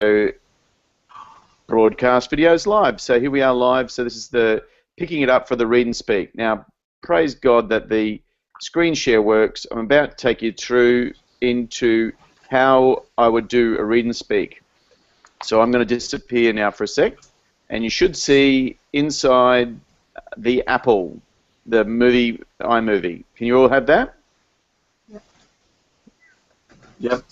broadcast videos live. So here we are live. So this is the picking it up for the read and speak. Now, praise God that the screen share works. I'm about to take you through into how I would do a read and speak. So I'm going to disappear now for a sec, and you should see inside the Apple, the movie, iMovie. Can you all have that? Yep.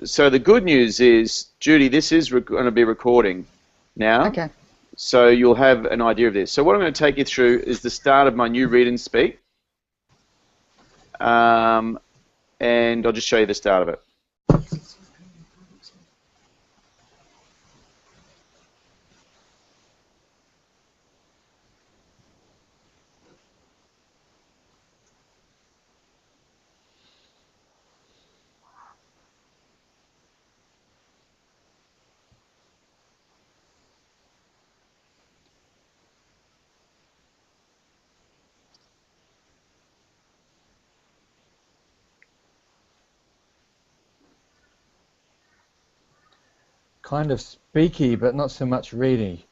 So the good news is, Judy, this is going to be recording now. Okay. So you'll have an idea of this. So what I'm going to take you through is the start of my new read and speak. And I'll just show you the start of it. Kind of speaky, but not so much ready.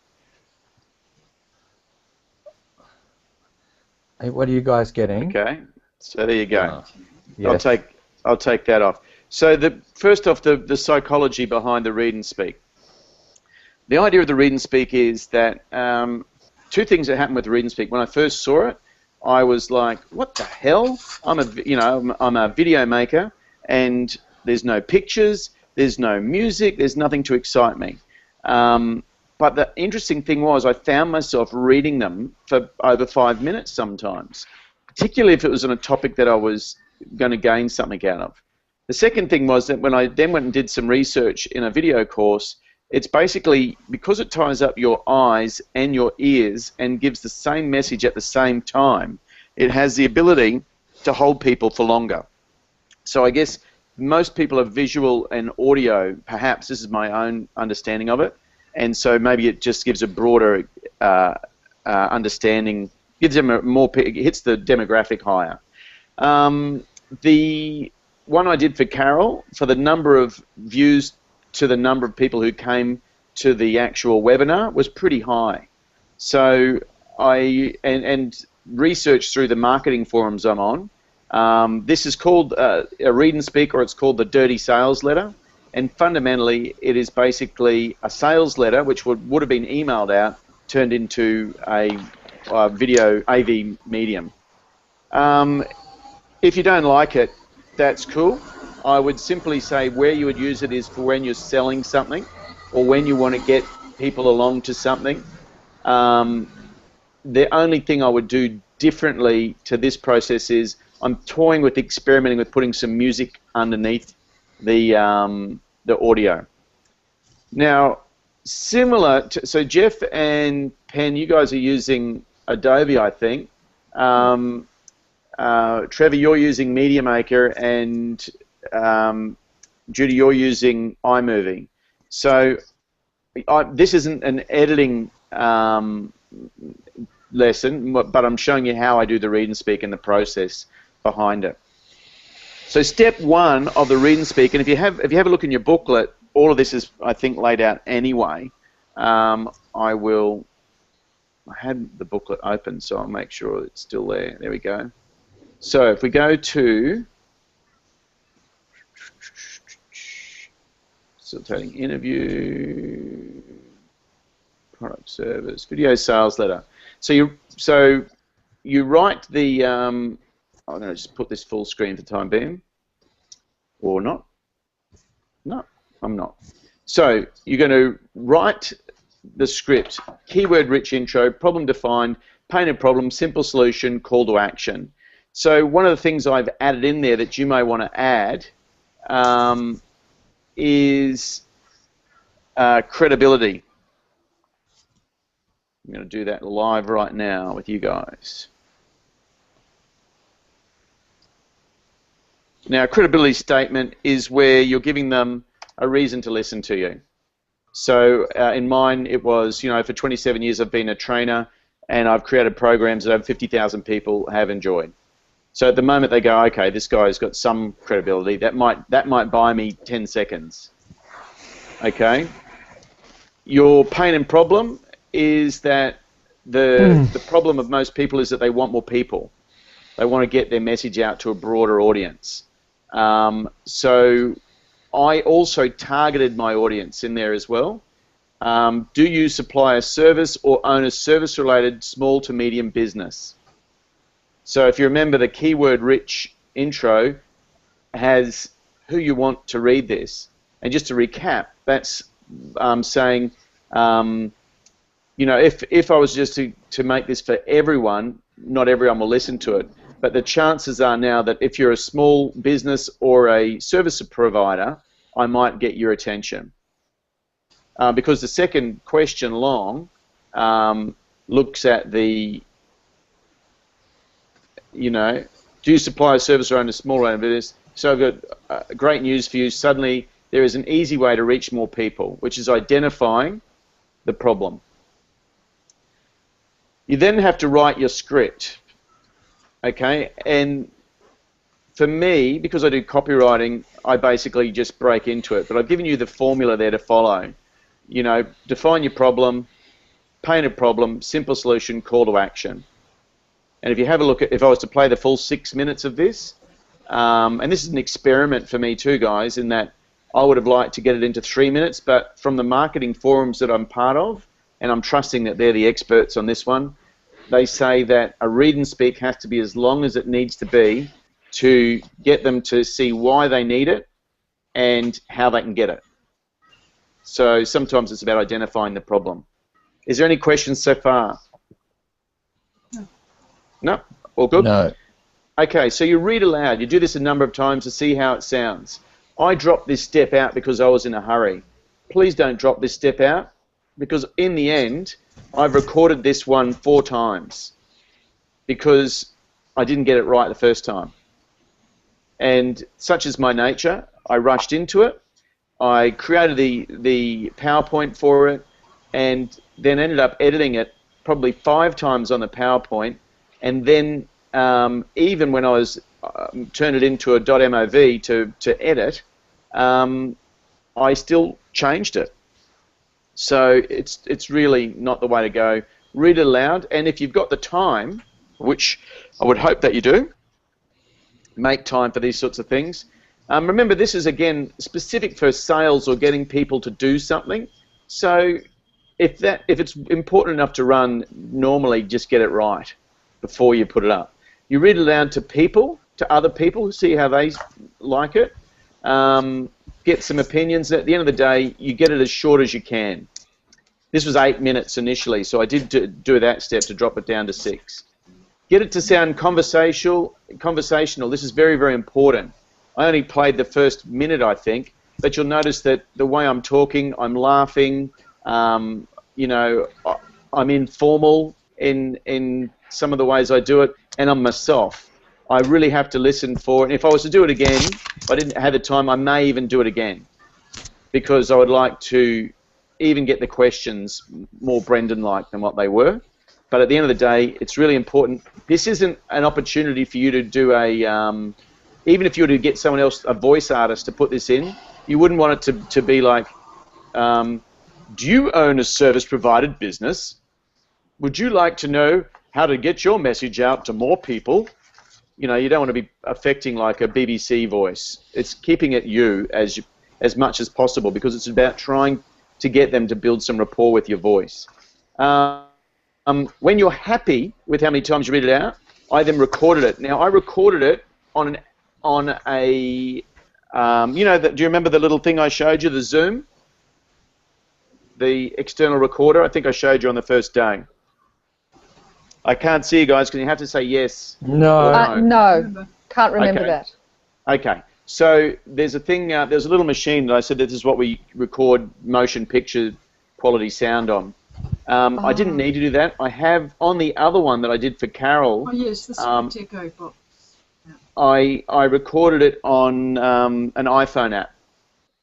Hey, what are you guys getting? Okay, so there you go. Yes. I'll take that off. So first off, the psychology behind the read and speak. The idea of the read and speak is that two things that happened with the read and speak. When I first saw it, I was like, "What the hell? I'm a video maker, and there's no pictures, there's no music, there's nothing to excite me." But the interesting thing was, I found myself reading them for over 5 minutes sometimes, particularly if it was on a topic that I was going to gain something out of. The second thing was that when I then went and did some research in a video course, it's basically, because it ties up your eyes and your ears and gives the same message at the same time, it has the ability to hold people for longer. So I guess most people are visual and audio, perhaps. This is my own understanding of it. And so maybe it just gives a broader understanding, gives them it hits the demographic higher. The one I did for Carol, for the number of views to the number of people who came to the actual webinar, was pretty high. So and research through the marketing forums I'm on. This is called a read and speak, or it's called the dirty sales letter. And fundamentally, it is basically a sales letter, which would have been emailed out, turned into a video AV medium. If you don't like it, that's cool. I would simply say where you would use it is for when you're selling something, or when you want to get people along to something. The only thing I would do differently to this process is I'm toying with experimenting with putting some music underneath the audio. Now, similar to, so Jeff and Penn, you guys are using Adobe, I think. Trevor, you're using Media Maker, and Judy, you're using iMovie. So this isn't an editing lesson, but I'm showing you how I do the read and speak and the process behind it. So step one of the read and speak, and if you have a look in your booklet, all of this is, I think, laid out anyway. I had the booklet open, so I'll make sure it's still there. There we go. So if we go to facilitating interview, product service, video sales letter. So you write the. I'm going to just put this full screen for the time being, or not. No, I'm not. So you're going to write the script: keyword-rich intro, problem defined, painted problem, simple solution, call to action. So one of the things I've added in there that you may want to add is credibility. I'm going to do that live right now with you guys. Now, a credibility statement is where you're giving them a reason to listen to you. So in mine, it was, for 27 years I've been a trainer, and I've created programs that over 50,000 people have enjoyed. So at the moment they go, okay, this guy's got some credibility. That might buy me 10 seconds. Okay. Your pain and problem is that the problem of most people is that they want more people. They want to get their message out to a broader audience. So I also targeted my audience in there as well. Do you supply a service or own a service-related small to medium business? So if you remember, the keyword-rich intro has who you want to read this. And just to recap, that's saying, you know, if I was just to make this for everyone, not everyone will listen to it. But the chances are now that if you're a small business or a service provider, I might get your attention. Because the second question long looks at the, you know, do you supply a service or own a small own business? So I've got great news for you. Suddenly there is an easy way to reach more people, which is identifying the problem. You then have to write your script, okay? And for me, because I do copywriting, I basically just break into it. But I've given you the formula there to follow. You know, define your problem, paint a problem, simple solution, call to action. And if you have a look at, if I was to play the full 6 minutes of this, and this is an experiment for me too, guys, in that I would have liked to get it into 3 minutes, but from the marketing forums that I'm part of, and I'm trusting that they're the experts on this one, they say that a read and speak has to be as long as it needs to be to get them to see why they need it and how they can get it. So sometimes it's about identifying the problem. Is there any questions so far? No. No? All good? No. Okay, so you read aloud. You do this a number of times to see how it sounds. I dropped this step out because I was in a hurry. Please don't drop this step out, because in the end, I've recorded this one 4 times because I didn't get it right the first time. And such is my nature. I rushed into it. I created the PowerPoint for it and then ended up editing it probably 5 times on the PowerPoint. And then even when I was turned it into a .mov to edit, I still changed it. So it's really not the way to go. Read it aloud, and if you've got the time, which I would hope that you do, make time for these sorts of things. Remember, this is, again, specific for sales or getting people to do something. So if it's important enough to run, normally just get it right before you put it up. You read it aloud to people, to other people, see how they like it. Get some opinions. At the end of the day, you get it as short as you can. This was 8 minutes initially, so I did do that step to drop it down to 6. Get it to sound conversational. This is very, very important. I only played the first minute, I think, but you'll notice that the way I'm talking, I'm laughing, you know, I'm informal in some of the ways I do it, and I'm myself. I really have to listen for it. And if I was to do it again, if I didn't have the time, I may even do it again, because I would like to even get the questions more Brendan-like than what they were. But at the end of the day, it's really important. This isn't an opportunity for you to do a, even if you were to get someone else, a voice artist, to put this in, you wouldn't want it to be like, do you own a service-provided business? Would you like to know how to get your message out to more people? You know, you don't want to be affecting like a BBC voice. It's keeping it you as much as possible, because it's about trying to get them to build some rapport with your voice. When you're happy with how many times you read it out, I then recorded it. Now, I recorded it on a, you know, do you remember the little thing I showed you, the Zoom? The external recorder? I think I showed you on the first day. I can't see you guys because you have to say yes. No. No, can't remember that. Okay, so there's a thing, there's a little machine that I said this is what we record motion picture quality sound on. I didn't need to do that. I have on the other one that I did for Carol. Oh yes, the Script Echo box. Yeah. I recorded it on an iPhone app.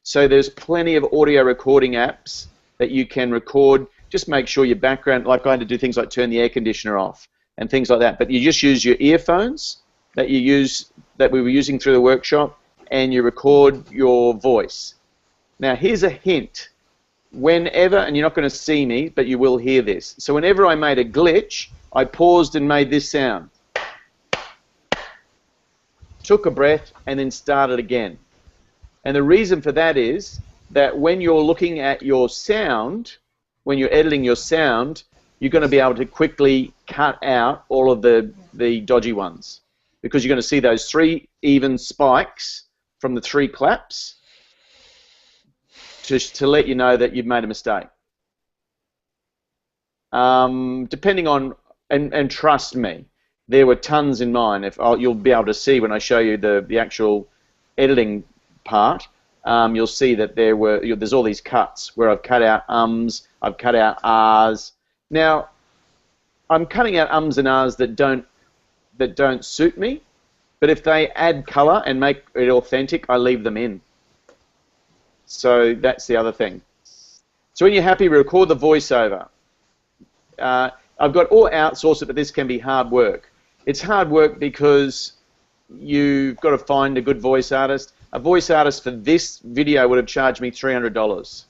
So there's plenty of audio recording apps that you can record. Just make sure your background, like I had to do things like turn the air conditioner off and things like that. But you just use your earphones that we were using through the workshop, and you record your voice. Now here's a hint. whenever, and you're not going to see me, but you will hear this. So whenever I made a glitch, I paused and made this sound. Took a breath and then started again. And the reason for that is that when you're looking at your sound, when you're editing your sound, you're going to be able to quickly cut out all of the dodgy ones, because you're going to see those 3 even spikes from the 3 claps to let you know that you've made a mistake. Depending on, and trust me, there were tons in mine. You'll be able to see when I show you the actual editing part. You'll see that there's all these cuts where I've cut out ums, I've cut out ahs. Now, I'm cutting out ums and ahs that don't suit me, but if they add colour and make it authentic, I leave them in. So that's the other thing. So when you're happy, record the voiceover. I've got all outsourced it, but this can be hard work. It's hard work because you've got to find a good voice artist. A voice artist for this video would have charged me $300.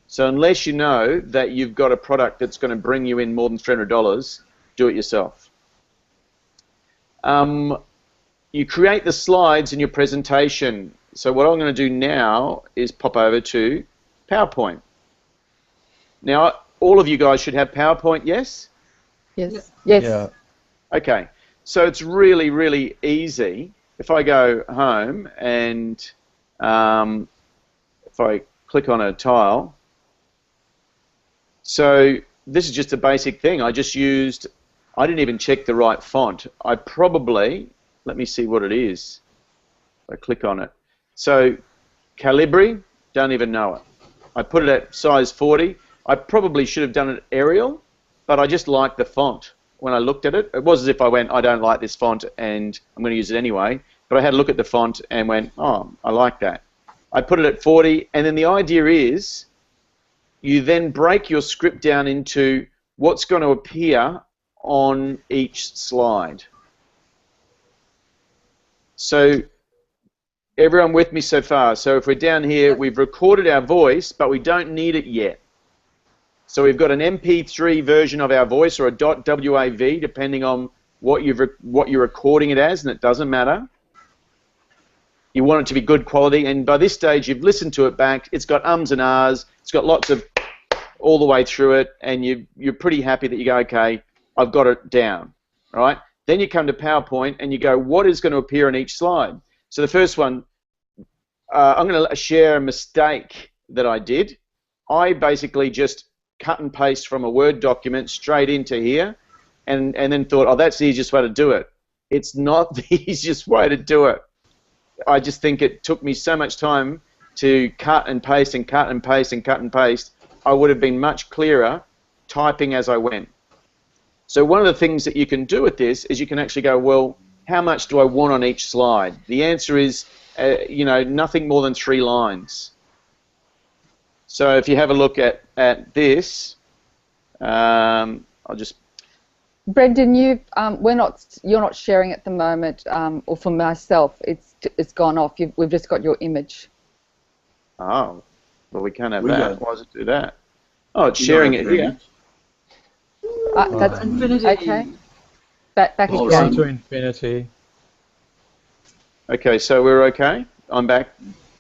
So unless you know that you've got a product that's going to bring you in more than $300, do it yourself. You create the slides in your presentation. So what I'm going to do now is pop over to PowerPoint. Now, all of you guys should have PowerPoint, yes? Yes. Yes. Yeah. Okay, so it's really, really easy. If I go home and if I click on a tile, so this is just a basic thing. I didn't even check the right font. Let me see what it is. I click on it. So Calibri, don't even know it. I put it at size 40. I probably should have done it Arial, but I just liked the font. When I looked at it, it was as if I went, I don't like this font and I'm going to use it anyway. But I had a look at the font and went, oh, I like that. I put it at 40, and then the idea is you then break your script down into what's going to appear on each slide. So everyone with me so far? So if we're down here, we've recorded our voice, but we don't need it yet. So we've got an MP3 version of our voice or a .wav, depending on what you're recording it as, and it doesn't matter. You want it to be good quality, and by this stage you've listened to it back. It's got ums and ahs. It's got lots of all the way through it, and you're pretty happy that you go, okay, I've got it down. All right. Then you come to PowerPoint and you go, what is going to appear on each slide? So the first one, I'm going to share a mistake that I did. I basically just cut and paste from a Word document straight into here, and then thought, oh, that's the easiest way to do it. It's not the easiest way to do it. I just think it took me so much time to cut and paste and cut and paste and cut and paste. I would have been much clearer typing as I went. So one of the things that you can do with this is you can actually go, well, how much do I want on each slide? The answer is, nothing more than 3 lines. So if you have a look at this, I'll just. Brendan, you're not sharing at the moment, or for myself, it's gone off. We've just got your image. Oh, well, we can't have that. Why does it do that? Oh, it's sharing it here. That's Infinity. okay. Back Go again. to infinity. Okay, so we're okay. I'm back.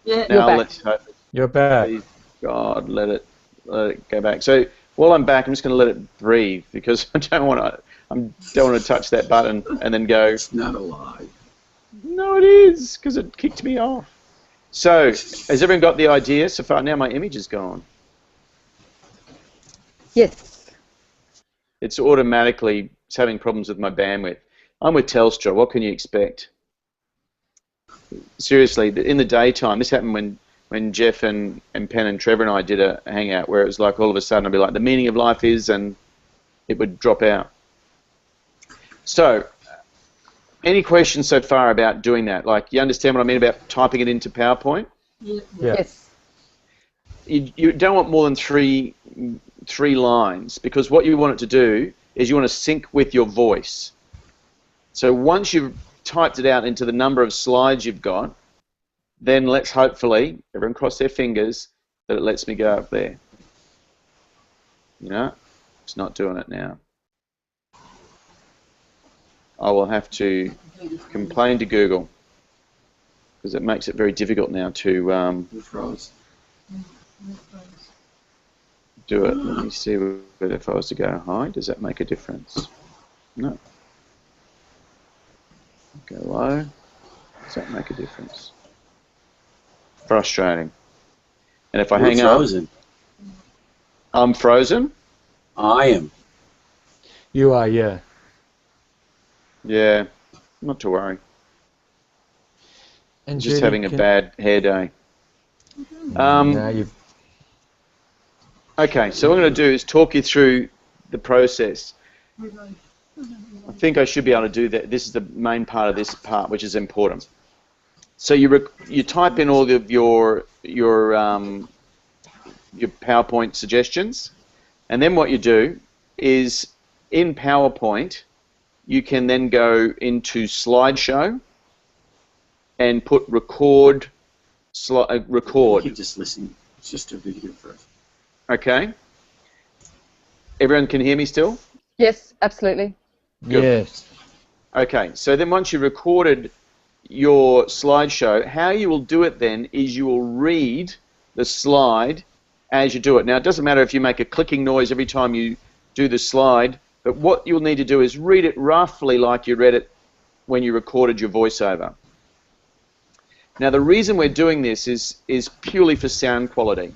Yeah. You're Now back. let's hope. You're back. Please, God, let it go back. So while I'm back, I'm just going to let it breathe because I don't want to touch that button and then go. It's not alive. No, it is because it kicked me off. So has everyone got the idea so far? Now my image is gone. Yes. It's automatically having problems with my bandwidth. I'm with Telstra. What can you expect? Seriously, in the daytime, this happened when Jeff and Penn and Trevor and I did a hangout where it was like all of a sudden I'd be like, the meaning of life is, and it would drop out. So, any questions so far about doing that? Like, you understand what I mean about typing it into PowerPoint? Yeah. Yes. You don't want more than three lines, because what you want it to do is you want to sync with your voice. So once you've typed it out into the number of slides you've got, then let's hopefully, everyone cross their fingers, that it lets me go up there. You know, it's not doing it now. I will have to complain to Google because it makes it very difficult now to do it. Let me see whether if I was to go high, does that make a difference? No. Go low. Does that make a difference? Frustrating. And if I hang up, I'm frozen? I am. You are, yeah. Yeah, not to worry. And Just Judy, having a bad hair day. Okay, so what I'm going to do is talk you through the process. I think I should be able to do that. This is the main part of this part, which is important. So you type in all of your PowerPoint suggestions, and then what you do is in PowerPoint you can then go into slideshow and put record. Keep just listening. It's just a video first. Okay. Everyone can hear me still? Yes, absolutely. Good. Yes. Okay, so then once you've recorded your slideshow, how you will do it then is you will read the slide as you do it. Now, it doesn't matter if you make a clicking noise every time you do the slide, but what you'll need to do is read it roughly like you read it when you recorded your voiceover. Now, the reason we're doing this is purely for sound quality.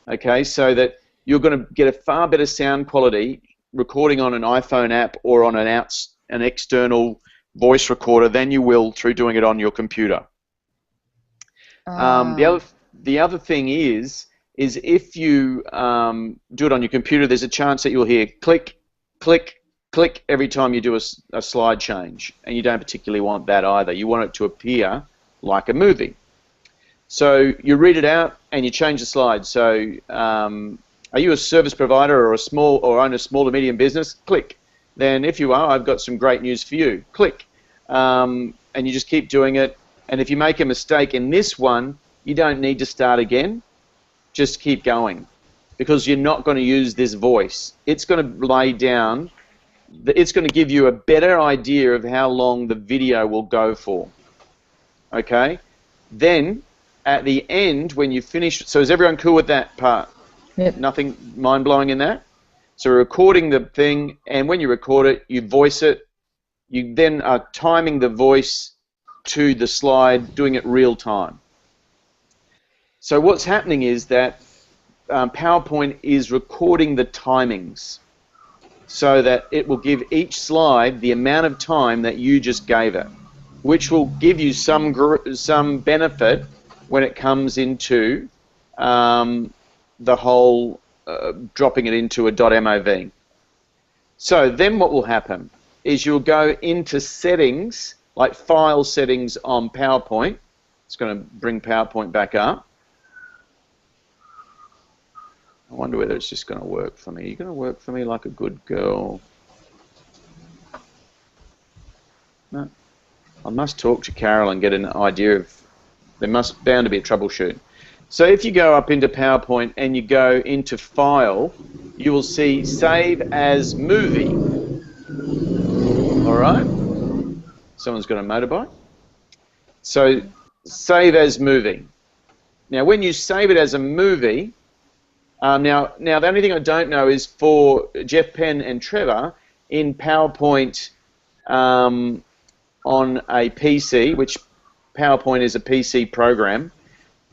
Okay, so that you're going to get a far better sound quality recording on an iPhone app or on an external voice recorder than you will through doing it on your computer. The other thing is if you do it on your computer, there's a chance that you'll hear click, click, click every time you do a slide change, and you don't particularly want that either. You want it to appear like a movie. So you read it out and you change the slide. So are you a service provider or own a small to medium business? Click. Then if you are, I've got some great news for you. Click. And you just keep doing it. And if you make a mistake in this one, you don't need to start again. Just keep going, because you're not going to use this voice. It's going to lay down, it's going to give you a better idea of how long the video will go for. Okay? Then, at the end, when you finish, so is everyone cool with that part? Yep. Nothing mind-blowing in that? So we're recording the thing, and when you record it, you voice it. You then are timing the voice to the slide, doing it real time. So what's happening is that PowerPoint is recording the timings so that it will give each slide the amount of time that you just gave it, which will give you some benefit when it comes into the whole dropping it into a .mov. So then what will happen is you'll go into settings, like file settings on PowerPoint. It's going to bring PowerPoint back up. I wonder whether it's just going to work for me. Are you going to work for me like a good girl? No. I must talk to Carol and get an idea of, there must bound to be a troubleshoot. So if you go up into PowerPoint and you go into File, you will see Save as Movie. All right? Someone's got a motorbike. So Save as Movie. Now when you save it as a movie, now the only thing I don't know is for Jeff Penn and Trevor in PowerPoint on a PC, which PowerPoint is a PC program.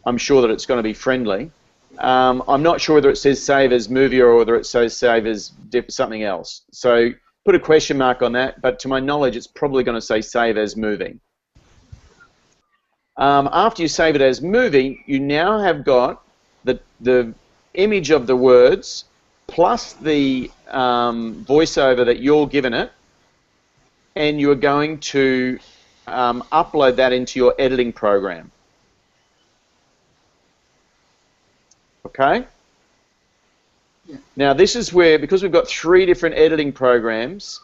I'm sure that it's going to be friendly. I'm not sure whether it says save as movie or whether it says save as something else. So put a question mark on that, but to my knowledge it's probably going to say save as movie. After you save it as movie, you now have got the image of the words plus the voiceover that you're given it, and you're going to upload that into your editing program. Okay? Yeah. Now this is where, because we've got 3 different editing programs,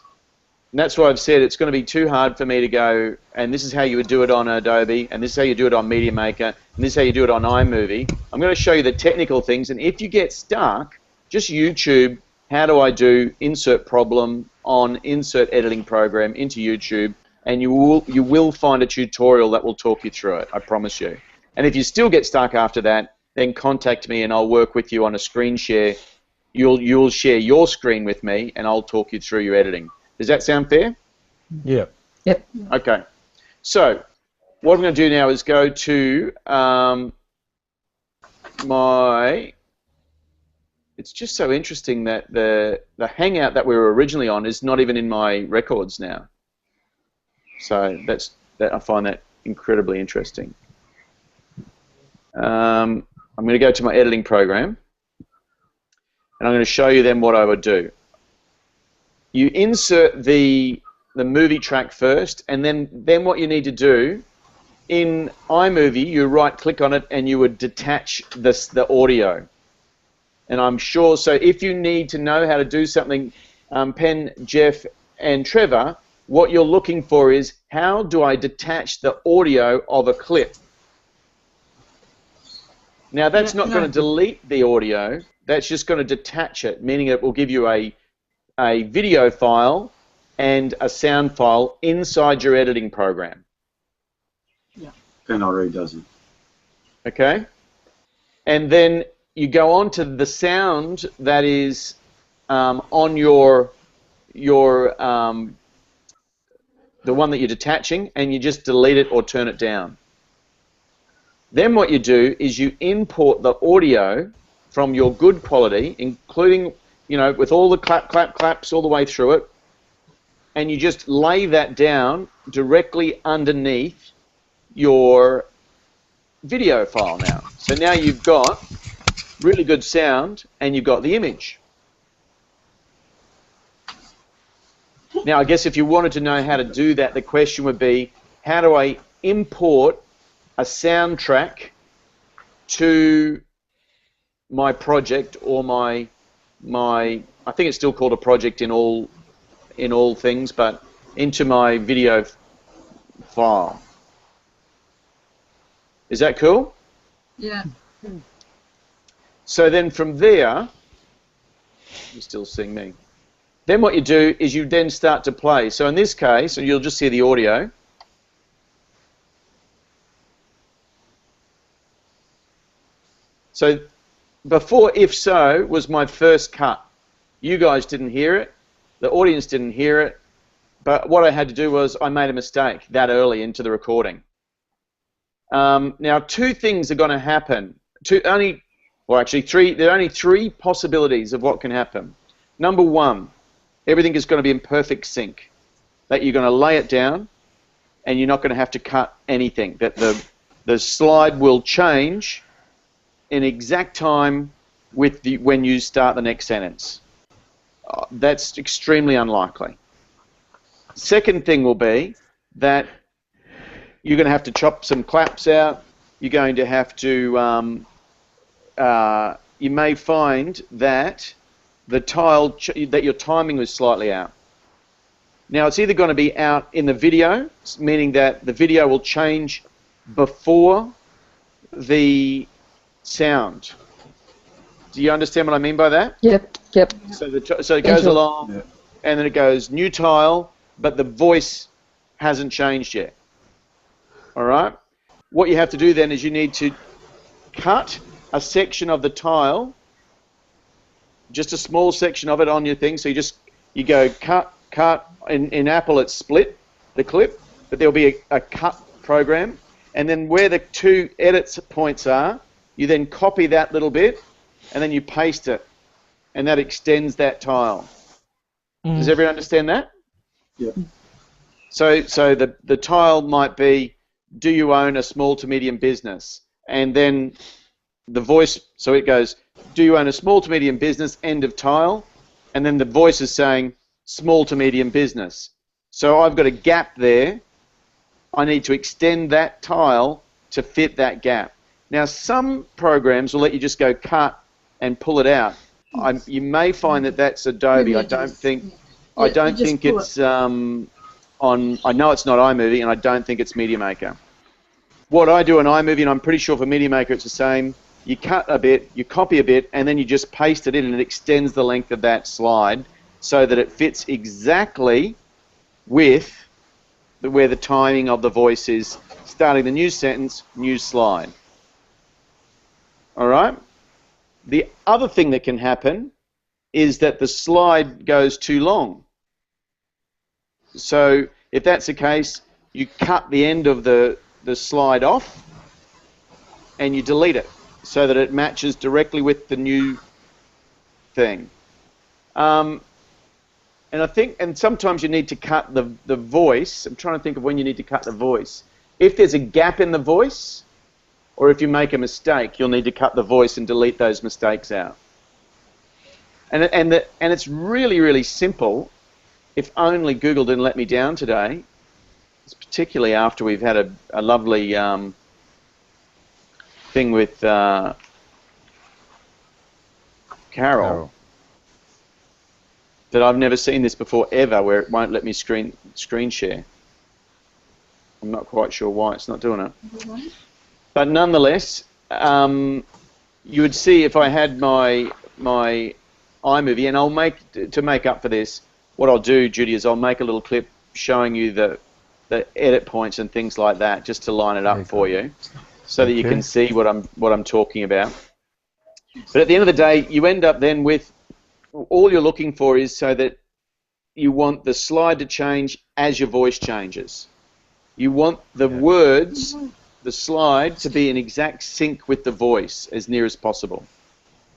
And that's why I've said it's going to be too hard for me to go, and this is how you would do it on Adobe, and this is how you do it on Media Maker, and this is how you do it on iMovie. I'm going to show you the technical things, and if you get stuck, just YouTube, how do I do insert problem on insert editing program into YouTube, and you will find a tutorial that will talk you through it, I promise you. And if you still get stuck after that, then contact me and I'll work with you on a screen share. You'll share your screen with me, and I'll talk you through your editing. Does that sound fair? Yeah. Yep. Okay. So what I'm going to do now is go to my... It's just so interesting that the Hangout that we were originally on is not even in my records now. So I find that incredibly interesting. I'm going to go to my editing program, and I'm going to show you then what I would do. You insert the movie track first, and then what you need to do, in iMovie, you right-click on it and you would detach the audio. And I'm sure, so if you need to know how to do something, Penn, Jeff, and Trevor, what you're looking for is, how do I detach the audio of a clip? Now, that's not going to delete the audio, that's just going to detach it, meaning it will give you a video file and a sound file inside your editing program. Yeah. Then already does it. Okay? And then you go on to the sound that is on the one that you're detaching, and you just delete it or turn it down. Then what you do is you import the audio from your good quality, including, with all the claps all the way through it, and you just lay that down directly underneath your video file now. So now you've got really good sound, and you've got the image. Now, I guess if you wanted to know how to do that, the question would be, how do I import a soundtrack to my project, or my I think it's still called a project in all things, but into my video file. Is that cool? Yeah. So then from there, you're still seeing me. Then what you do is you then start to play. So in this case, and you'll just hear the audio. So before If So was my first cut. You guys didn't hear it. The audience didn't hear it. But what I had to do was I made a mistake that early into the recording. Now, two things are going to happen. There are only three possibilities of what can happen. Number one, everything is going to be in perfect sync. That you're going to lay it down, and you're not going to have to cut anything. That the slide will change in exact time with when you start the next sentence. That's extremely unlikely. Second thing will be that you're going to have to chop some claps out. You're going to have to, you may find that that your timing was slightly out. Now, it's either going to be out in the video, meaning that the video will change before the sound. Do you understand what I mean by that? Yep. So it goes along, yeah, and then it goes new tile, but the voice hasn't changed yet. All right? What you have to do then is you need to cut a section of the tile, just a small section of it on your thing. So you go cut. In Apple, it's split the clip, but there'll be a cut program, and then where the two edit points are, you then copy that little bit, and then you paste it, and that extends that tile. Does everyone understand that? Yeah. So the tile might be, do you own a small to medium business? And then the voice, so it goes, do you own a small to medium business, end of tile, and then the voice is saying, small to medium business. So I've got a gap there. I need to extend that tile to fit that gap. Now, some programs will let you just go cut and pull it out. You may find that that's Adobe. I don't think I you don't just think pull it's on. I know it's not iMovie, and I don't think it's Media Maker. What I do on iMovie, and I'm pretty sure for Media Maker it's the same. You cut a bit, you copy a bit, and then you just paste it in, and it extends the length of that slide so that it fits exactly with where the timing of the voice is, starting the new sentence, new slide. All right? The other thing that can happen is that the slide goes too long. So if that's the case, you cut the end of the slide off and you delete it so that it matches directly with the new thing. And I think, and sometimes you need to cut the voice. I'm trying to think of when you need to cut the voice. If there's a gap in the voice, or if you make a mistake, you'll need to cut the voice and delete those mistakes out. And it's really, really simple. If only Google didn't let me down today, it's particularly after we've had a lovely thing with Carol. That I've never seen this before ever, where it won't let me screen share. I'm not quite sure why it's not doing it. But nonetheless, you would see if I had my iMovie, and I'll make up for this. What I'll do, Judy, is I'll make a little clip showing you the edit points and things like that, just to line it up for you, so that you can see what I'm talking about. But at the end of the day, you end up then with all you're looking for is so that you want the slide to change as your voice changes. You want the words, the slide, to be in exact sync with the voice as near as possible.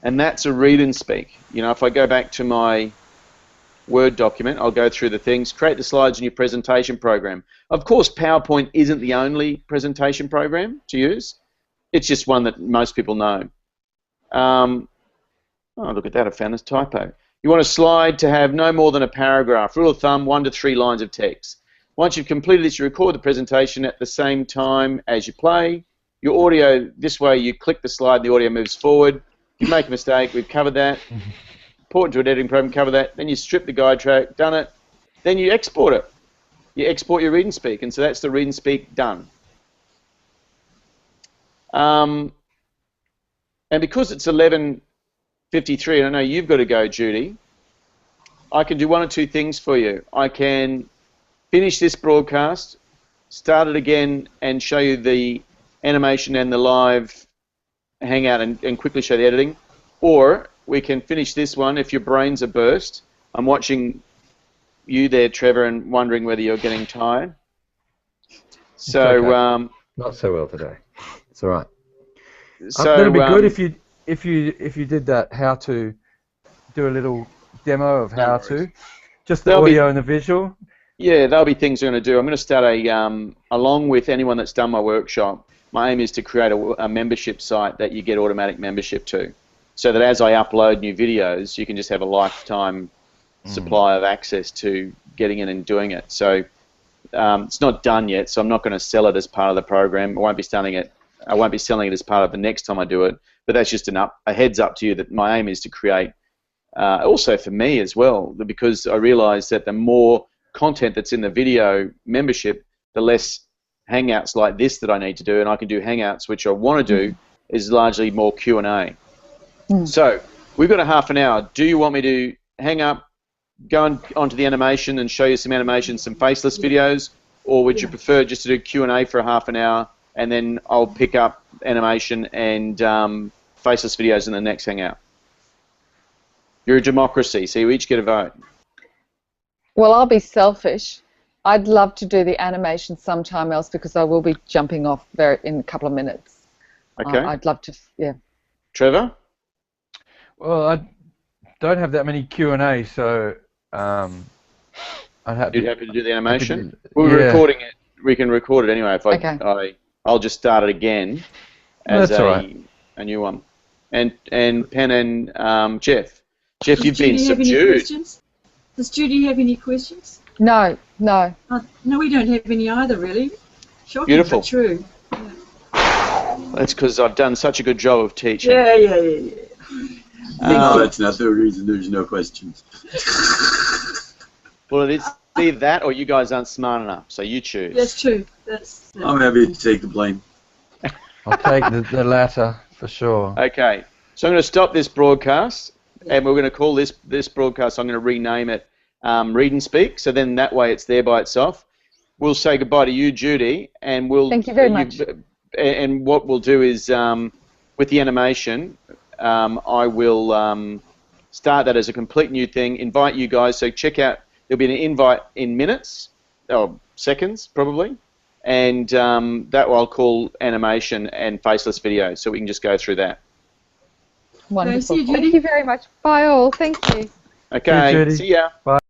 And that's a read and speak. You know, if I go back to my Word document, I'll go through the things, create the slides in your presentation program. Of course, PowerPoint isn't the only presentation program to use. It's just one that most people know. Oh, look at that, I found this typo. You want a slide to have no more than a paragraph. Rule of thumb, 1 to 3 lines of text. Once you've completed this, you record the presentation at the same time as you play. Your audio, this way you click the slide, the audio moves forward. If you make a mistake, we've covered that. Port into an editing program, cover that. Then you strip the guide track, done it. Then you export it. You export your read and speak, and so that's the read and speak done. And because it's 11:53, and I know you've got to go, Judy, I can do one or two things for you. I can finish this broadcast, start it again, and show you the animation and the live Hangout and quickly show the editing. Or we can finish this one if your brains are burst. I'm watching you there, Trevor, and wondering whether you're getting tired. So, okay. Not so well today. It's all right. So it'd be good if you did that, how to do a little demo of how to, just the audio and the visual. Yeah, there'll be things I'm going to do. I'm going to start along with anyone that's done my workshop, my aim is to create a membership site that you get automatic membership to, so that as I upload new videos, you can just have a lifetime supply of access to getting in and doing it. So it's not done yet, so I'm not going to sell it as part of the program. I won't be selling it as part of the next time I do it. But that's just a heads up to you that my aim is to create, also for me as well, because I realise that the more content that's in the video membership, the less Hangouts like this that I need to do, and I can do Hangouts, which I want to do, is largely more Q&A. So we've got a half an hour. Do you want me to hang up, go onto the animation and show you some animation, some faceless videos, or would you prefer just to do Q&A for a half an hour, and then I'll pick up animation and faceless videos in the next Hangout? You're a democracy, so you each get a vote. Well, I'll be selfish. I'd love to do the animation sometime else because I will be jumping off in a couple of minutes. Okay. I'd love to, yeah. Trevor? Well, I don't have that many Q&A, so I'd have You'd happy to do the animation? We're recording it. We can record it anyway. If I'll just start it again as a new one. And Pen and Jeff. Jeff, you've been subdued. Does Judy have any questions? No. No, we don't have any either, really. Shocking, Beautiful. But true. Yeah. That's because I've done such a good job of teaching. No, that's not the reason there's no questions. Well, it's either that or you guys aren't smart enough, so you choose. That's true. That's I'm happy to take the blame. I'll take the latter for sure. Okay, so I'm going to stop this broadcast, and we're going to call this broadcast, I'm going to rename it Read and Speak, so then that way it's there by itself. We'll say goodbye to you, Judy, and we'll... Thank you very much. And what we'll do is, with the animation, I will start that as a complete new thing, invite you guys, so check out, there'll be an invite in minutes, or seconds probably, and that I'll call animation and faceless video, so we can just go through that. Wonderful. See you, Judy. Thank you very much. Bye all. Thank you. Okay, Judy. see ya. Bye.